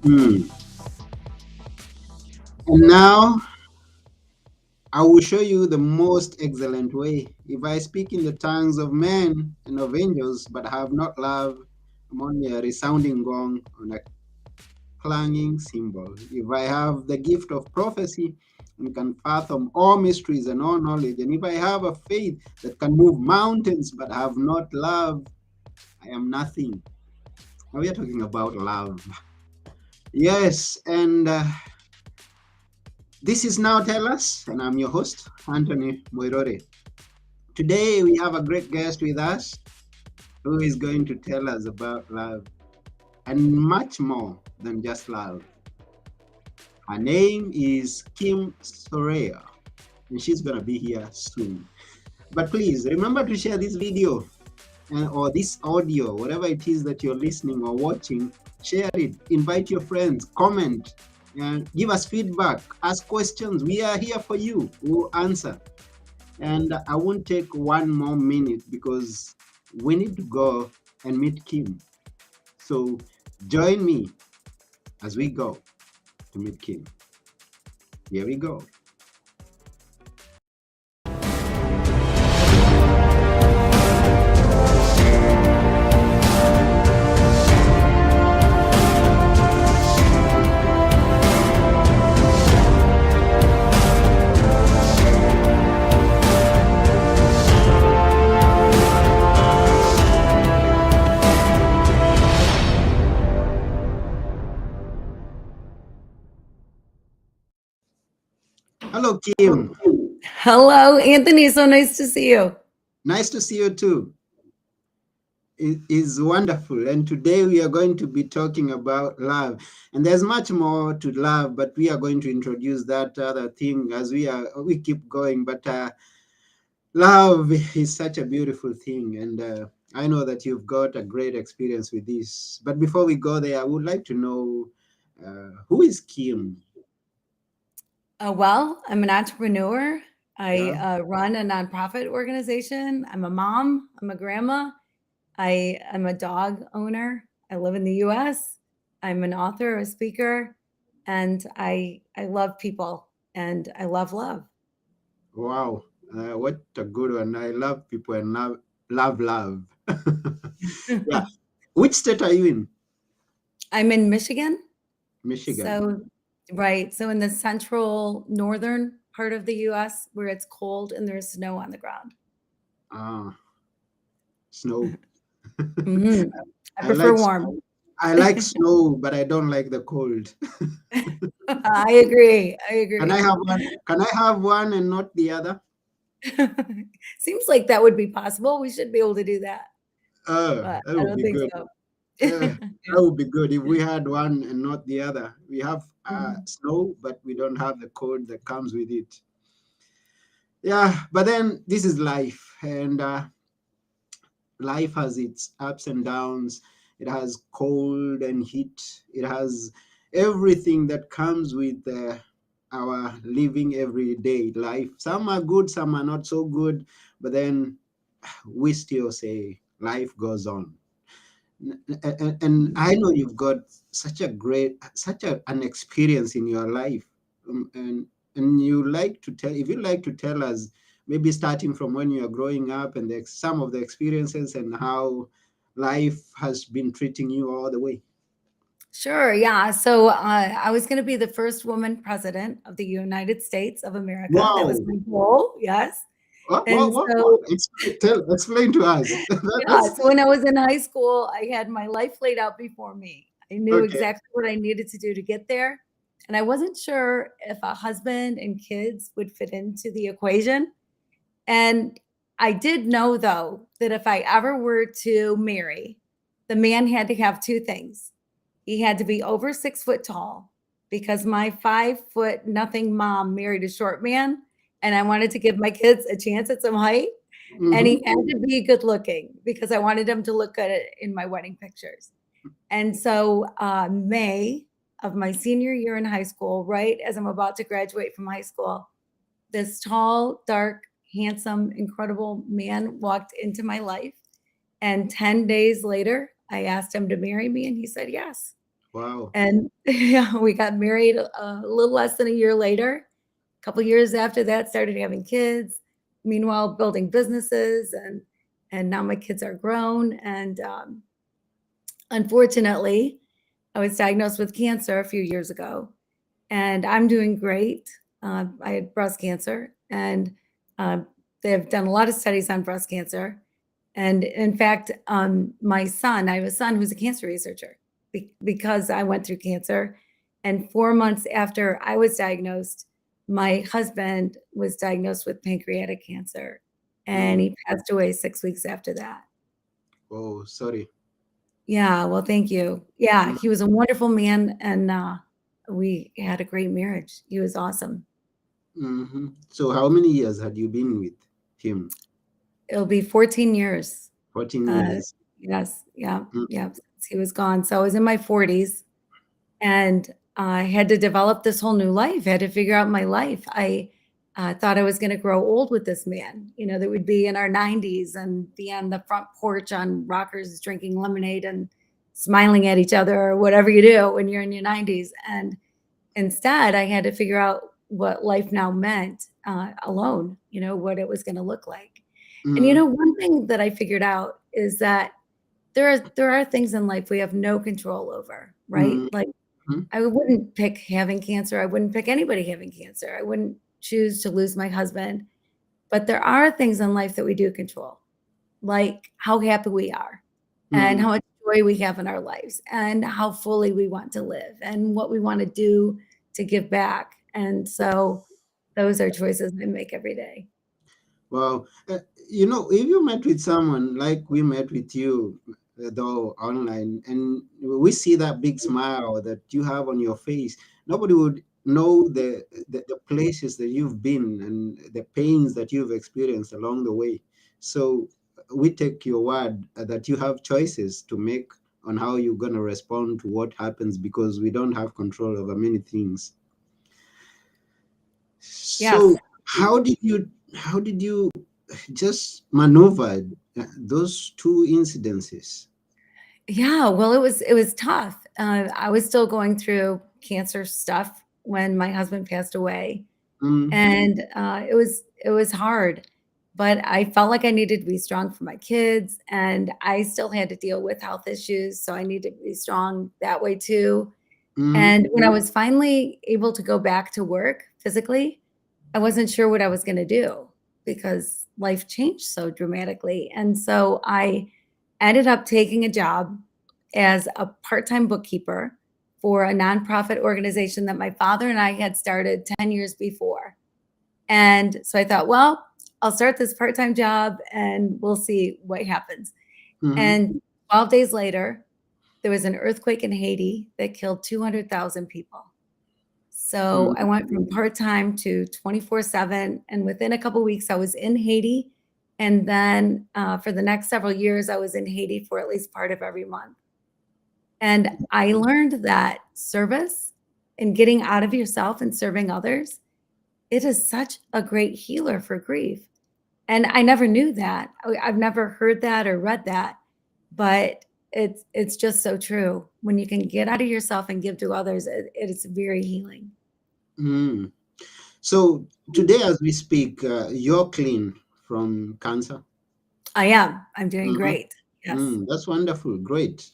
Hmm. And now I will show you the most excellent way. If I speak in the tongues of men and of angels, but have not love, I'm only a resounding gong on a clanging cymbal. If I have the gift of prophecy and can fathom all mysteries and all knowledge, and if I have a faith that can move mountains but have not love, I am nothing. Now we are talking about love. Yes, and this is Now Tell Us, and I'm your host, Anthony Moirore. Today we have a great guest with us who is going to tell us about love and much more than just love. Her name is Kim Sorrelle, and she's going to be here soon. But please remember to share this video or this audio, whatever it is that you're listening or watching. Share it, invite your friends, comment, and give us feedback, ask questions. We are here for you. We'll answer. And I won't take one more minute because we need to go and meet Kim. So join me as we go to meet Kim. Here we go. Hello, Kim. Hello, Anthony. So nice to see you. Nice to see you too. It is wonderful. And today we are going to be talking about love. And there's much more to love, but we are going to introduce that other thing as we keep going. But love is such a beautiful thing. And I know that you've got a great experience with this. But before we go there, I would like to know who is Kim? Well, I'm an entrepreneur. I Yeah. run a nonprofit organization. I'm a mom. I'm a grandma. I am a dog owner. I live in the U.S. I'm an author, a speaker, and I love people and I love love. Wow. What a good one. I love people and love. Yeah. Which state are you in? I'm in Michigan. Michigan. So, right. So, in the central northern part of the U.S. where it's cold and there's snow on the ground. Ah, snow. Hmm. I I like prefer warm. I like snow, but I don't like the cold. I agree. I Can I agree. have one? Can I have one and not the other? Seems like that would be possible. We should be able to do that, but That I would don't be think good. so. That would be good if we had one and not the other. We have Mhm. snow, but we don't have the cold that comes with it. Yeah, but then this is life, and life has its ups and downs. It has cold and heat. It has everything that comes with our living everyday life. Some are good, some are not so good, but then we still say life goes on. And I know you've got an experience in your life, and you like to tell if you like to tell us maybe starting from when you are growing up and some of the experiences and how life has been treating you all the way. Sure. Yeah. So I was going to be the first woman president of the United States of America. That was Wow. my goal. Yes. And What? so, Explain to us. yeah. That's So when I was in high school, I had my life laid out before me. I knew okay. exactly what I needed to do to get there. And I wasn't sure if a husband and kids would fit into the equation. And I did know, though, that if I ever were to marry, the man had to have two things. He had to be over 6 foot tall because my 5 foot nothing mom married a short man. And I wanted to give my kids a chance at some height. And he Hmm. had to be good looking because I wanted him to look good in my wedding pictures. And so, May of my senior year in high school, right as I'm about to graduate from high school, this tall, dark, handsome, incredible man walked into my life. And 10 days later, I asked him to marry me, and he said yes. Wow. And yeah, we got married a little less than a year later. A couple years after that, started having kids. Meanwhile, building businesses, and now my kids are grown. And unfortunately, I was diagnosed with cancer a few years ago, and I'm doing great. I had breast cancer, and uh, they've done a lot of studies on breast cancer. And in fact, my son, I have a son who's a cancer researcher because I went through cancer. And 4 months after I was diagnosed, my husband was diagnosed with pancreatic cancer, and Mm. he passed away 6 weeks after that. Oh, sorry. Yeah, well, thank you. Yeah, Mm. he was a wonderful man, and we had a great marriage. He was awesome. Hmm. So, how many years had you been with him? It'll be 14 years. 14 Uh, years. yes, yeah, Mm. yeah, since he was gone. So I was in my 40s, and I had to develop this whole new life. I had to figure out my life. I thought I was going to grow old with this man, that would be in our 90s and be on the front porch on rockers drinking lemonade and smiling at each other, or whatever you do when you're in your 90s. And instead, I had to figure out what life now meant alone, what it was going to look like. And Mm. one thing that I figured out is that there are things in life we have no control over, right? Mm. Like, Mm. I wouldn't pick having cancer. I wouldn't pick anybody having cancer. I wouldn't choose to lose my husband. But there are things in life that we do control, like how happy we are, and Mm. how much joy we have in our lives, and how fully we want to live, and what we want to do to give back. And so those are choices I make every day. Wow. If you met with someone like we met with you, though online, and we see that big smile that you have on your face, nobody would know the places that you've been and the pains that you've experienced along the way. So we take your word that you have choices to make on how you're going to respond to what happens because we don't have control over many things. Yes. So how did you just maneuvered those two incidences? Yeah, well, it was tough. I was still going through cancer stuff when my husband passed away, Mm. and it was hard. But I felt like I needed to be strong for my kids, and I still had to deal with health issues, so I needed to be strong that way too. Mm. And when I was finally able to go back to work physically, I wasn't sure what I was going to do because life changed so dramatically. And so I ended up taking a job as a part-time bookkeeper for a nonprofit organization that my father and I had started 10 years before. And so I thought, well, I'll start this part-time job and we'll see what happens. Mm-hmm. And 12 days later, there was an earthquake in Haiti that killed 200,000 people. So I went from part-time to 24/7, and within a couple weeks, I was in Haiti. And then for the next several years, I was in Haiti for at least part of every month. And I learned that service and getting out of yourself and serving others, it is such a great healer for grief. And I never knew that. I've never heard that or read that, but it's just so true. When you can get out of yourself and give to others, it's very healing. Mm. So today, as we speak, you're clean from cancer. I am. I'm doing Hmm. great. Yes. That's wonderful, great.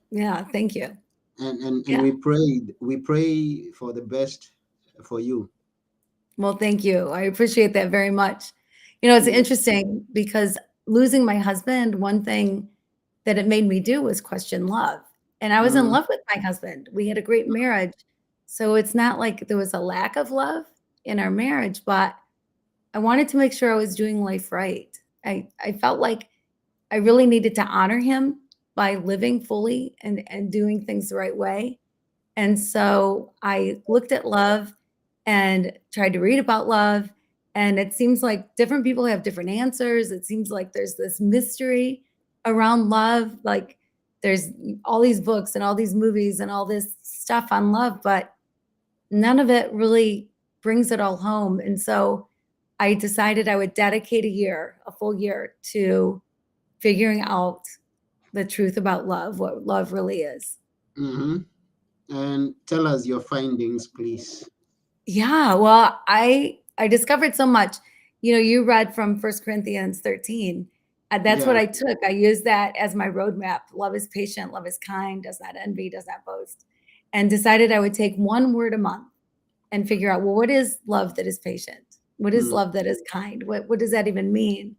Yeah, thank you. And Yeah. we pray for the best for you. Well, thank you. I appreciate that very much. It's Mm. interesting because losing my husband, one thing that it made me do was question love. And I was in Mm. love with my husband. We had a great marriage. So it's not like there was a lack of love in our marriage, but I wanted to make sure I was doing life right. I felt like I really needed to honor him by living fully and doing things the right way. And so I looked at love and tried to read about love. And it seems like different people have different answers. It seems like there's this mystery around love. Like there's all these books and all these movies and all this stuff on love, but none of it really brings it all home. And so I decided I would dedicate a full year to figuring out the truth about love, what love really is. Hmm. and tell us your findings, please. Yeah, well, I discovered so much. You know, you read from 1 Corinthians 13. That's what Yeah. I took. I used that as my roadmap. Love is patient, love is kind, does not envy, does not boast. And decided I would take one word a month and figure out, well, what is love that is patient? What is Mm, love that is kind? What does that even mean?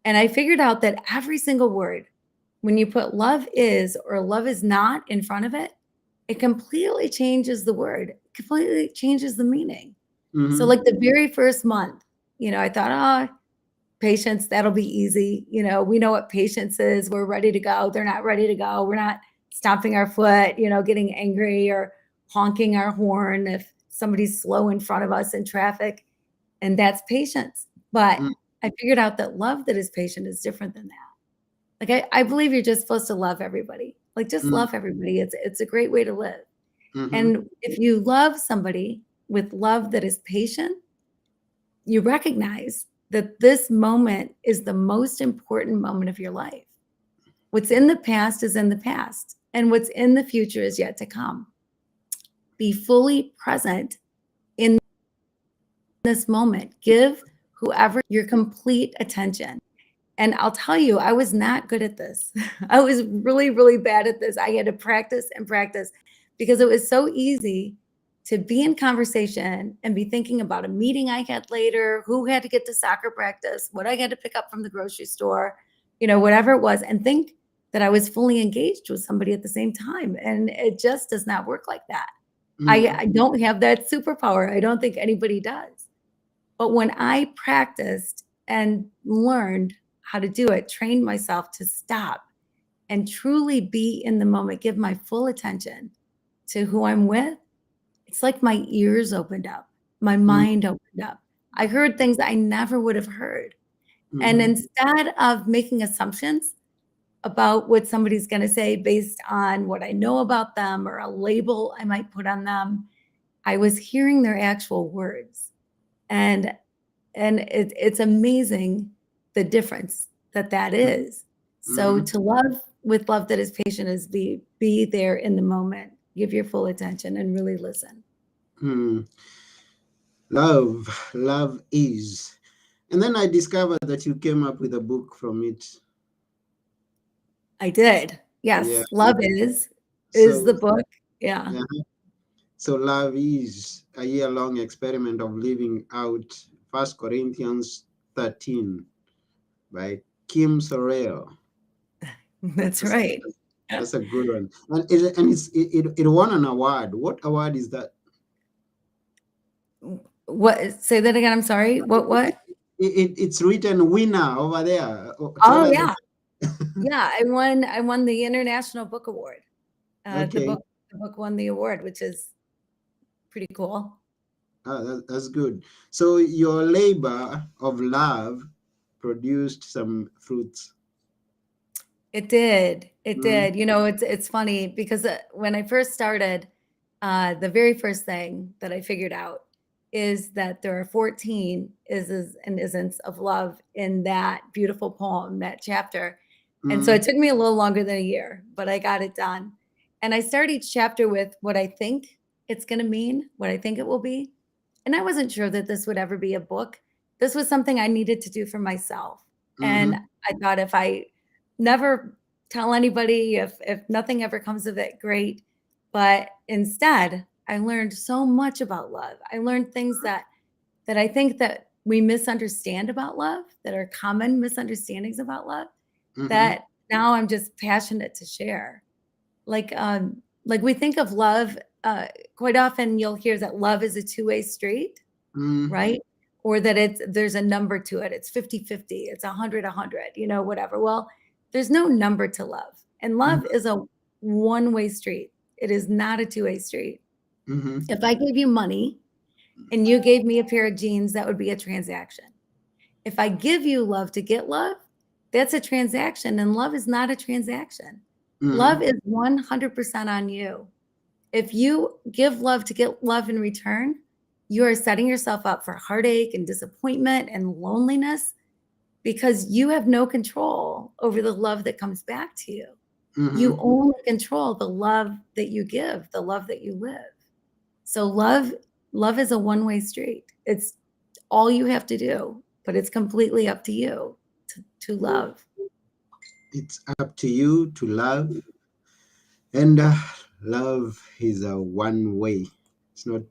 And I figured out that every single word, when you put love is or love is not in front of it, it completely changes the word, completely changes the meaning. So, mm-hmm. like the very first month, I thought, oh, patience, that'll be easy. We know what patience is. We're ready to go. They're not ready to go. We're not stomping our foot, getting angry or honking our horn if somebody's slow in front of us in traffic. And that's patience. But Mm, I figured out that love that is patient is different than that. Like I believe you're just supposed to love everybody. Like just mm, love everybody. It's a great way to live. mm-hmm. And if you love somebody with love that is patient, you recognize that this moment is the most important moment of your life. What's in the past is in the past, and what's in the future is yet to come. Be fully present in this moment. Give whoever your complete attention. And I'll tell you, I was not good at this. I was really, really bad at this. I had to practice and practice because it was so easy to be in conversation and be thinking about a meeting I had later, who had to get to soccer practice, what I had to pick up from the grocery store, whatever it was, and think that I was fully engaged with somebody at the same time. And it just does not work like that. Mm, I don't have that superpower. I don't think anybody does. But when I practiced and learned how to do it, trained myself to stop and truly be in the moment, give my full attention to who I'm with, it's like my ears opened up, my mm, mind opened up. I heard things I never would have heard. And mm-hmm. instead of making assumptions about what somebody's going to say based on what I know about them or a label I might put on them, I was hearing their actual words. And it's amazing the difference that is. So Mm-hmm. to love with love that is patient is be there in the moment, give your full attention and really listen. Mm. Love is. And then I discovered that you came up with a book from it. I did. Yeah. Yes, Love is the So, book. Yeah. yeah. So love is a year-long experiment of living out 1 Corinthians 13 by Kim Sorrelle. That's That's, right. that's a good one. And it won an award. What award is that? What say that again? I'm sorry. What? It's written winner over there. Oh, tell Oh us. yeah. Yeah, I won the International Book Award. Uh, the Okay. book the book won the award, which is pretty cool. That's good. So your labor of love produced some fruits. It did. It Mm, did. It's funny because when I first started, the very first thing that I figured out is that there are 14 is and isn't of love in that beautiful poem, that chapter. And so mm, it took me a little longer than a year, but I got it done. And I start each chapter with what I think it's going to mean, what I think it will be. And I wasn't sure that this would ever be a book. This was something I needed to do for myself. And mm-hmm, I thought if I never tell anybody, if nothing ever comes of it, great. But instead, I learned so much about love. I learned things that I think that we misunderstand about love, that are common misunderstandings about love, mm-hmm, that now I'm just passionate to share. Like we think of love, quite often you'll hear that love is a two-way street, mm, right? Or that there's a number to it. It's 50-50. It's 100-100, whatever. Well, there's no number to love. And love is a one-way street. It is not a two-way street. mm-hmm, If I gave you money and you gave me a pair of jeans, that would be a transaction. If I give you love to get love, that's a transaction, and love is not a transaction. Love mm-hmm, is 100% on you. If you give love to get love in return, you are setting yourself up for heartache and disappointment and loneliness because you have no control over the love that comes back to you. You Mm-hmm. only control the love that you give, the love that you live. So love is a one-way street. It's all you have to do, but it's completely up to you to love. It's up to you to love, and love is a one way. It's not,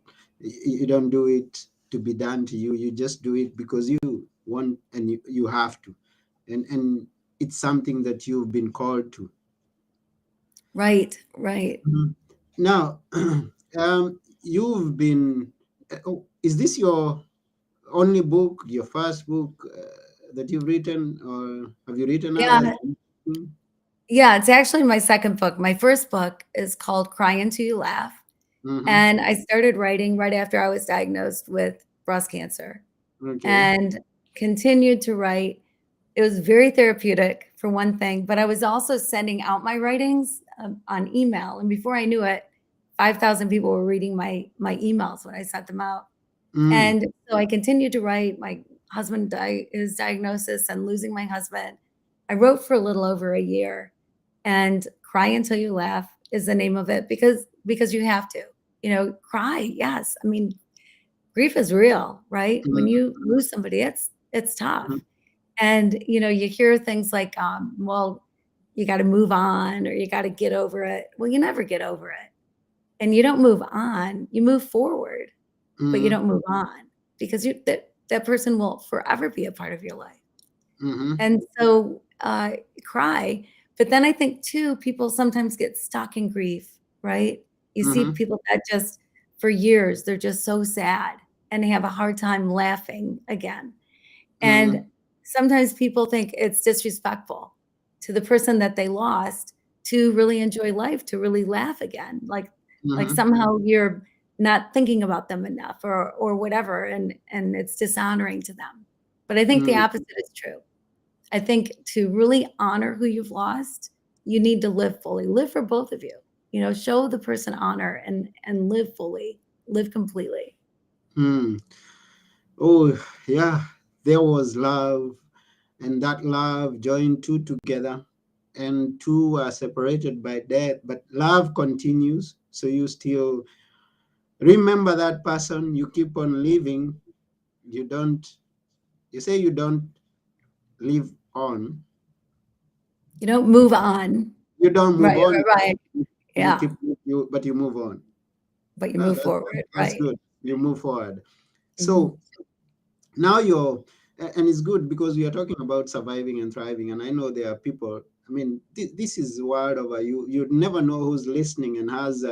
you don't do it to be done to you. You just do it because you want, and you have to, and it's something that you've been called to. Right, right. Mhm. Now, you've been. Oh, is this your only book, your first book that you've written, or have you written Yeah, others? yeah, it's actually my second book. My first book is called Cry Until You Laugh, Mm-hmm. and I started writing right after I was diagnosed with breast cancer Okay. and continued to write. It was very therapeutic for one thing, but I was also sending out my writings on email, and before I knew it, 5,000 people were reading my emails when I sent them out. Mm, And so I continued to write. My husband his diagnosis and losing my husband. I wrote for a little over a year, and Cry Until You Laugh is the name of it because you have to. Cry. Yes. I mean, grief is real, right? When mm, you lose somebody, it's tough. mm, And you hear things like, well, you got to move on or you got to get over it. Well, you never get over it. And you don't move on, you move forward, but you mm, don't move on because that person will forever be a part of your life. mhm, And so cry. But then I think too, people sometimes get stuck in grief, right? You see mhm, people that just for years they're just so sad and they have a hard time laughing again. And mm, sometimes people think it's disrespectful to the person that they lost to really enjoy life, to really laugh again. Like mhm, somehow you're not thinking about them enough or whatever, and it's dishonoring to them. But I think the mm, opposite is true. I think to really honor who you've lost, you need to live fully. Live for both of you. Show the person honor and live fully, live completely. mm. Oh, yeah, there was love, and that love joined two together, and two are separated by death, but love continues. So you still remember that person, you keep on living. You don't, you say you don't live on, You don't move on. you don't move Right, on, right. you Yeah, keep, but you move on. but you No, move forward, that's right. good. You move forward. Mhm. So now and it's good because we are talking about surviving and thriving, and I know there are people. I mean, this is world over. You'd never know who's listening and has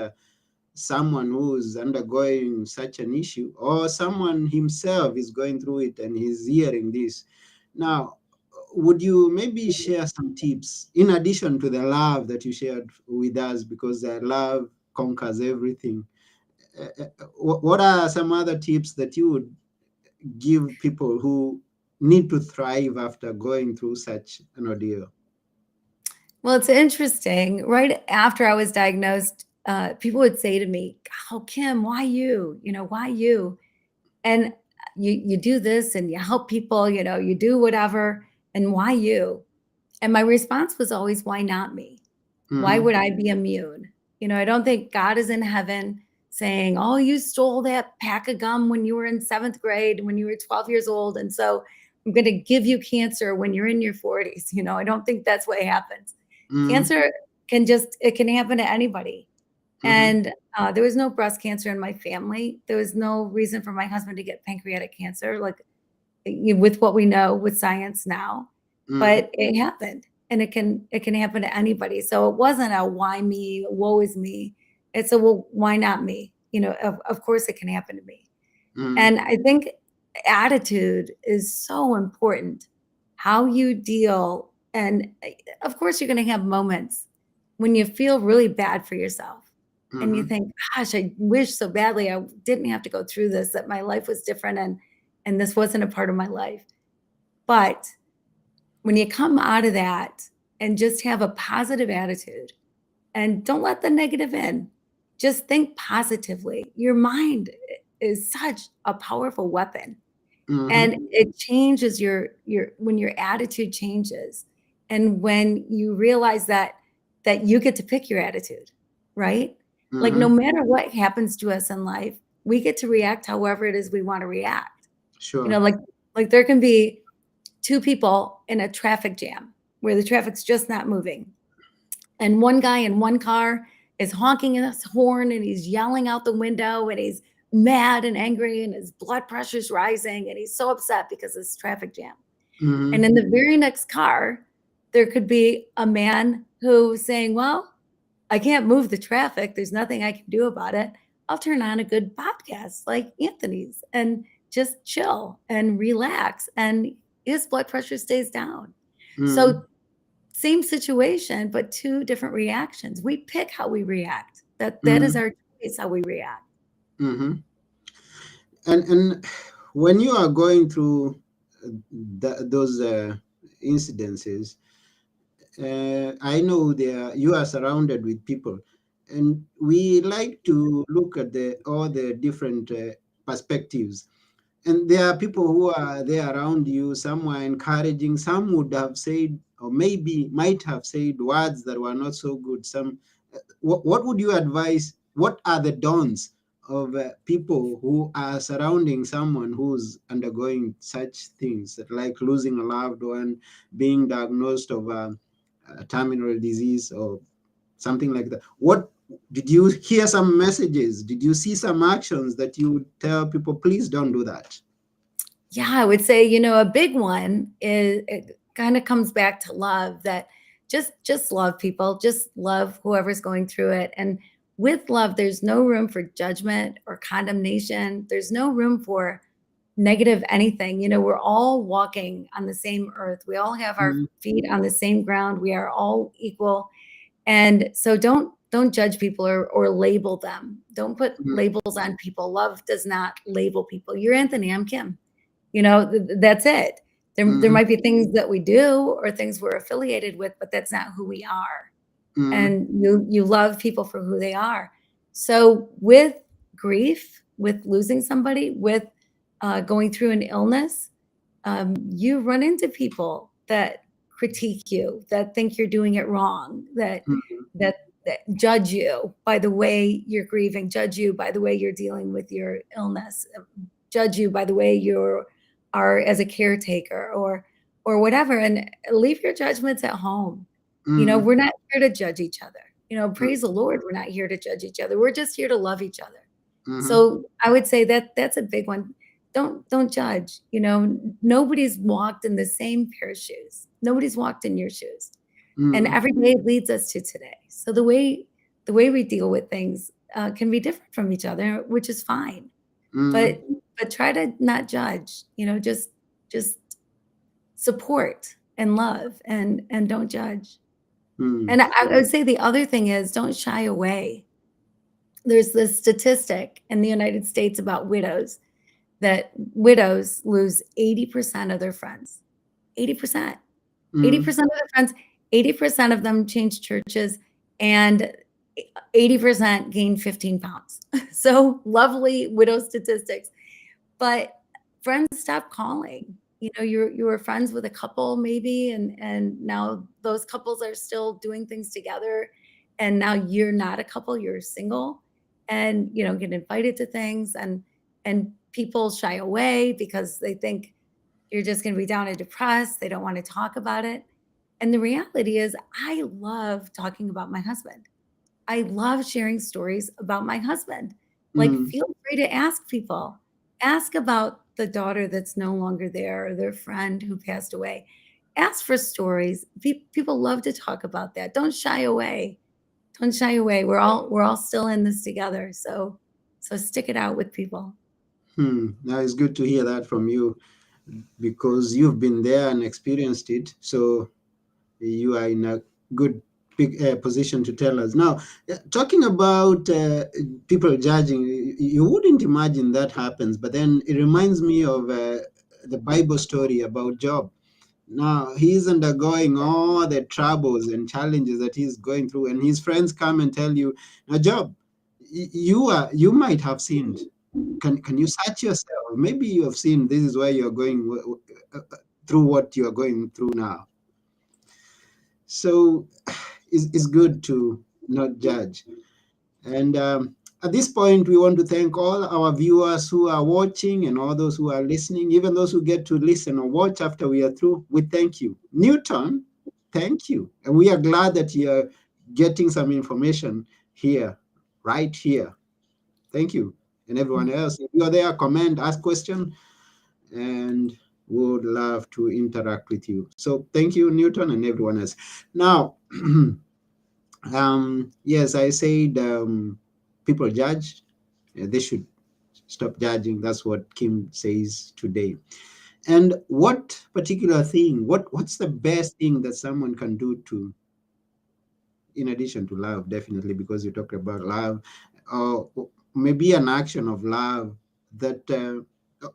someone who's undergoing such an issue, or someone himself is going through it and he's hearing this. Now, would you maybe share some tips in addition to the love that you shared with us, because love conquers everything? What are some other tips that you would give people who need to thrive after going through such an ordeal? Well, it's interesting. Right after I was diagnosed, people would say to me, "Oh, Kim, why you? Why you?" And you do this and you help people, you do whatever, and why you? And my response was always, "Why not me? Why Mm-hmm, would I be immune?" I don't think God is in heaven saying, "Oh, you stole that pack of gum when you were in seventh grade, when you were 12 years old. And so I'm going to give you cancer when you're in your 40s." I don't think that's what happens. mm-hmm, Cancer it can happen to anybody. mm-hmm, And there was no breast cancer in my family. There was no reason for my husband to get pancreatic cancer, like with what we know with science now, mm-hmm, but it happened, and it can happen to anybody. So it wasn't a why me, woe is me. It's a well, why not me? Of course it can happen to me. mm-hmm, And I think attitude is so important. How you deal, and of course you're going to have moments when you feel really bad for yourself, and you mm-hmm, think, "Gosh, I wish so badly I didn't have to go through this. That my life was different, and this wasn't a part of my life." But when you come out of that and just have a positive attitude and don't let the negative in, just think positively. Your mind is such a powerful weapon, mm-hmm, and it changes your when your attitude changes, and when you realize that that you get to pick your attitude, right? Like no Mm-hmm. matter what happens to us in life, we get to react however it is we want to react. You know, Sure. like there can be two people in a traffic jam where the traffic's just not moving. And one guy in one car is honking his horn and he's yelling out the window and he's mad and angry and his blood pressure's rising and he's so upset because of this traffic jam. And Mm-hmm. in the very next car, there could be a man who's saying, well, I can't move the traffic. There's nothing I can do about it. I'll turn on a good podcast like Anthony's and just chill and relax. And his blood pressure stays down. Mm-hmm. So, same situation, but two different reactions. We pick how we react. That is Mm-hmm. our choice how we react. Mm-hmm. And when you are going through those incidences, I know there you are surrounded with people, and we like to look at the all the different perspectives. And there are people who are there around you. Some were encouraging. Some would have said, or maybe might have said, words that were not so good. Some what would you advise? What are the dawns of people who are surrounding someone who's undergoing such things like losing a loved one, being diagnosed of a terminal disease or something like that? What did you hear? Some messages? Did you see some actions that you would tell people, please don't do that? Yeah, I would say, a big one is it kind of comes back to love, that just love people, just love whoever's going through it. And with love, there's no room for judgment or condemnation. There's no room for negative anything. We're all walking on the same earth. We all have our Mm, feet on the same ground. We are all equal. And so don't judge people or label them. Don't put mm, labels on people. Love does not label people. You're Anthony, I'm Kim. That's it. There mm, might be things that we do or things we're affiliated with, but that's not who we are. mm, And you love people for who they are. So with grief, with losing somebody, with going through an illness, you run into people that critique you, that think you're doing it wrong, mm, that that judge you by the way you're grieving, judge you by the way you're dealing with your illness, judge you by the way you are as a caretaker or whatever, and leave your judgments at home. mm, We're not here to judge each other. mm, Praise the Lord, we're not here to judge each other. We're just here to love each other. mhm, So I would say that that's a big one. Don't judge. Nobody's walked in the same pair of shoes. Nobody's walked in your shoes. And mm, every day leads us to today. So the way we deal with things can be different from each other, which is fine. mm, But try to not judge. Just support and love and don't judge. mm, And I would say the other thing is don't shy away. There's this statistic in the United States about widows, that widows lose 80% of their friends. 80%. mm, 80% of their friends, 80% of them change churches, and 80% gain 15 pounds. So lovely widow statistics. But friends stop calling. You were friends with a couple maybe, and now those couples are still doing things together. And now you're not a couple, you're single, and get invited to things, and people shy away because they think you're just going to be down and depressed. They don't want to talk about it. And the reality is, I love talking about my husband. I love sharing stories about my husband. Like, mm, feel free to ask people. Ask about the daughter that's no longer there or their friend who passed away. Ask for stories. People love to talk about that. Don't shy away. Don't shy away. We're all still in this together. So stick it out with people. mm. Now it's good to hear that from you because you've been there and experienced it. So you are in a good big position to tell us. Now, talking about people judging, you wouldn't imagine that happens, but then it reminds me of the Bible story about Job. Now, he's undergoing all the troubles and challenges that he's going through, and his friends come and tell you, now, Job, you might have sinned. Can you search yourself? Maybe you have seen this is why you're going through what you are going through now. So it's good to not judge. And at this point, we want to thank all our viewers who are watching and all those who are listening, even those who get to listen or watch after we are through. We thank you. Newton, thank you. And we are glad that you're getting some information here, right here. Thank you. And everyone else, if you're there, comment, ask question, and we would love to interact with you. So thank you, Newton, and everyone else. Now, yes, I said people judge. They should stop judging. That's what Kim says today. And what particular thing? What's the best thing that someone can do to, in addition to love, definitely, because you talk about love, or maybe an action of love that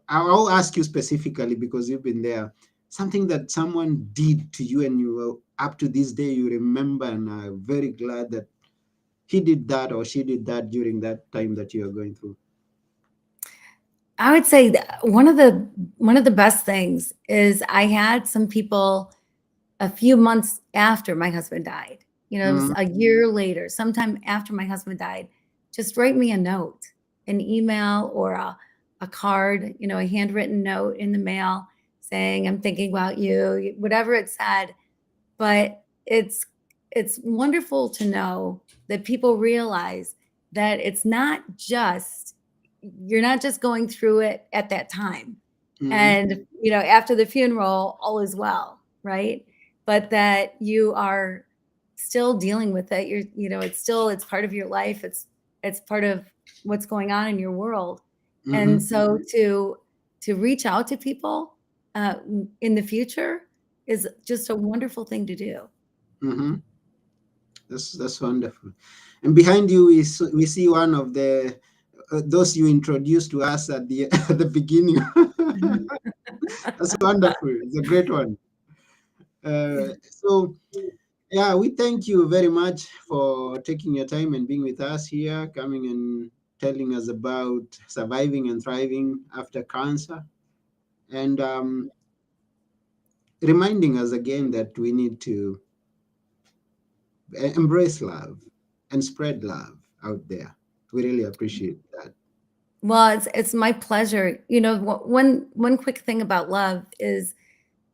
I'll ask you specifically because you've been there. Something that someone did to you, and you were up to this day you remember, and are very glad that he did that or she did that during that time that you are going through. I would say that one of the best things is I had some people a few months after my husband died. It was Mm, a year later, sometime after my husband died, just write me a note, an email or a card, a handwritten note in the mail saying, I'm thinking about you, whatever it said. But it's wonderful to know that people realize that it's not just you're not just going through it at that time. mm, And after the funeral, all is well, right? But that you are still dealing with it. It's part of your life. It's part of what's going on in your world. And mm-hmm, so to reach out to people uh, in the future is just a wonderful thing to do. mm-hmm. That's wonderful. And behind you is we see one of the those you introduced to us at the at the beginning. That's wonderful. It's a great one. So yeah, we thank you very much for taking your time and being with us here, coming and telling us about surviving and thriving after cancer, and reminding us again that we need to embrace love and spread love out there. We really appreciate that. Well, it's my pleasure. One quick thing about love is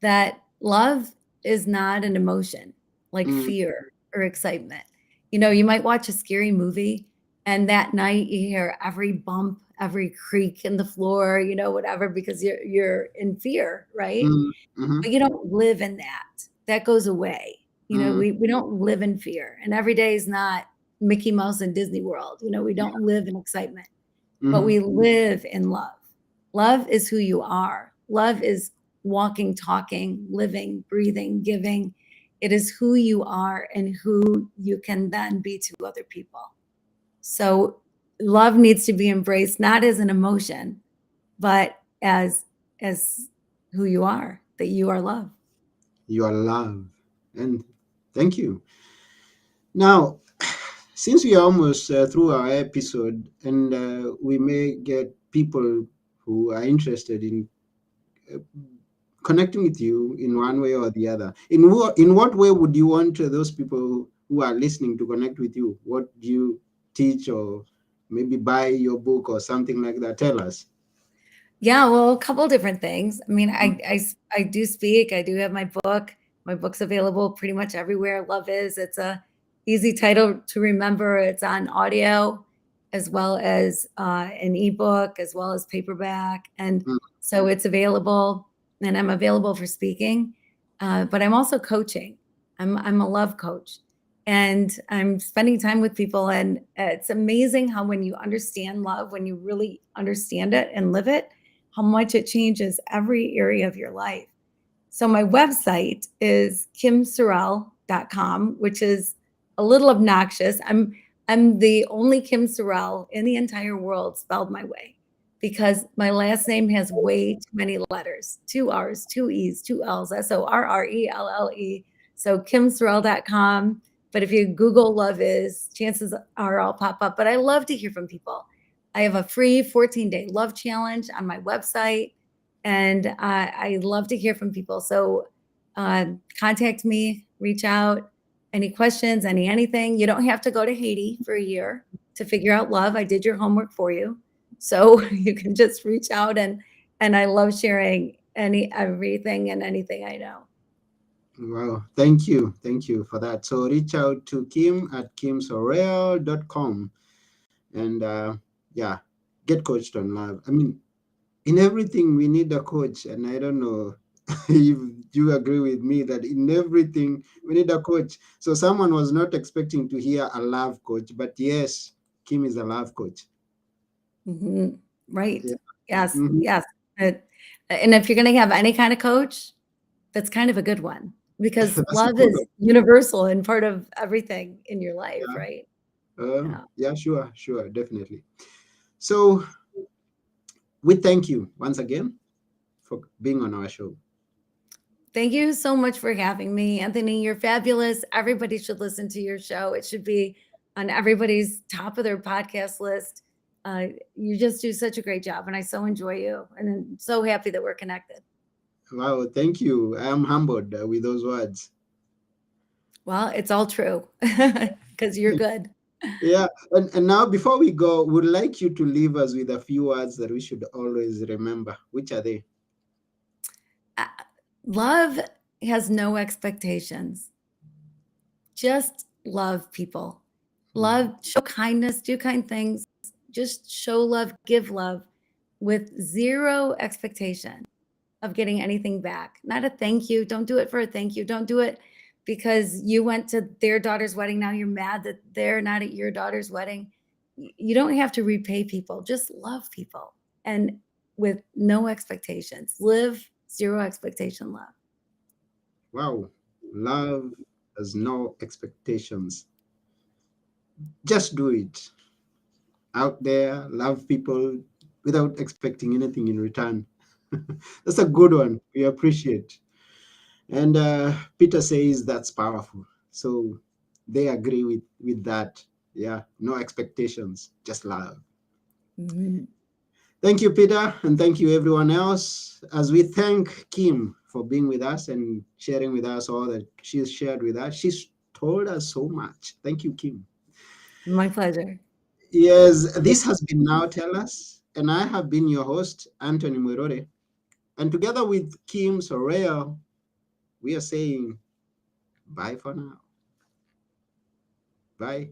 that love is not an emotion like Mm, fear or excitement. You might watch a scary movie and that night you hear every bump, every creak in the floor, whatever, because you're in fear, right? mm, mhm, But you don't live in that. That goes away. mm, We don't live in fear. And every day is not Mickey Mouse and Disney World. We don't live in excitement, but mhm, we live in love. Love is who you are. Love is walking, talking, living, breathing, giving. It is who you are and who you can then be to other people. So love needs to be embraced not as an emotion, but as who you are, that you are love. your love. And thank you. Now, since we are almost through our episode, and we may get people who are interested in uh, connecting with you in one way or the other, in what way would you want those people who are listening to connect with you? What do you teach, or maybe buy your book or something like that? Tell us. Yeah, well, a couple different things. I mean, Mm, I do speak. I do have my book. My book's available pretty much everywhere. Love is. It's a easy title to remember. It's on audio as well as an ebook, as well as paperback, and mm, so it's available. And I'm available for speaking, but I'm also coaching. I'm a love coach, and I'm spending time with people. And it's amazing how when you understand love, when you really understand it and live it, how much it changes every area of your life. So my website is kimsorrelle.com, which is a little obnoxious. I'm the only Kim Sorrelle in the entire world spelled my way because my last name has way too many letters, two R's, two E's, two L's, Sorrelle. So kimsorrelle.com. But if you Google love is, chances are I'll pop up. But I love to hear from people. I have a free 14-day love challenge on my website, and I love to hear from people. So contact me, reach out. any questions, anything. You don't have to go to Haiti for a year to figure out love. I did your homework for you. So you can just reach out, and I love sharing everything and anything I know. Wow, thank you for that. So reach out to Kim at kimsorrelle.com and yeah, get coached on love. I mean, in everything we need a coach, and I don't know if you agree with me that in everything we need a coach. So someone was not expecting to hear a love coach, but yes, Kim is a love coach. Mhm. Right. Yeah. Yes, Mhm. yes. And if you're gonna have any kind of coach, that's kind of a good one, because That's a love good is one. universal and part of everything in your life, Yeah. right? Yeah. Yeah, sure, definitely. So we thank you once again for being on our show. Thank you so much for having me, Anthony. You're fabulous. Everybody should listen to your show. It should be on everybody's top of their podcast list. You just do such a great job, and I so enjoy you, and I'm so happy that we're connected. Wow, thank you. I am humbled with those words. Well, it's all true because you're good. Yeah, and now before we go, would like you to leave us with a few words that we should always remember. Which are they? Uh, Love has no expectations. Just love people. Mm. Love, show kindness, do kind things. Just show love, give love with zero expectation of getting anything back. Not a thank you. Don't do it for a thank you. Don't do it because you went to their daughter's wedding. Now you're mad that they're not at your daughter's wedding. You don't have to repay people. Just love people and with no expectations. Live zero expectation love. Wow, love has no expectations. Just do it. Out there, love people without expecting anything in return. That's a good one. We appreciate. And Peter says that's powerful. So they agree with that. Yeah, no expectations, just love. Mhm. Thank you, Peter, and thank you, everyone else. As we thank Kim for being with us and sharing with us all that she's shared with us, she's told us so much. Thank you, Kim. My pleasure. Yes, this has been Now Tell Us, and I have been your host, Anthony Muirore. And together with Kim Sorrelle, we are saying bye for now. Bye.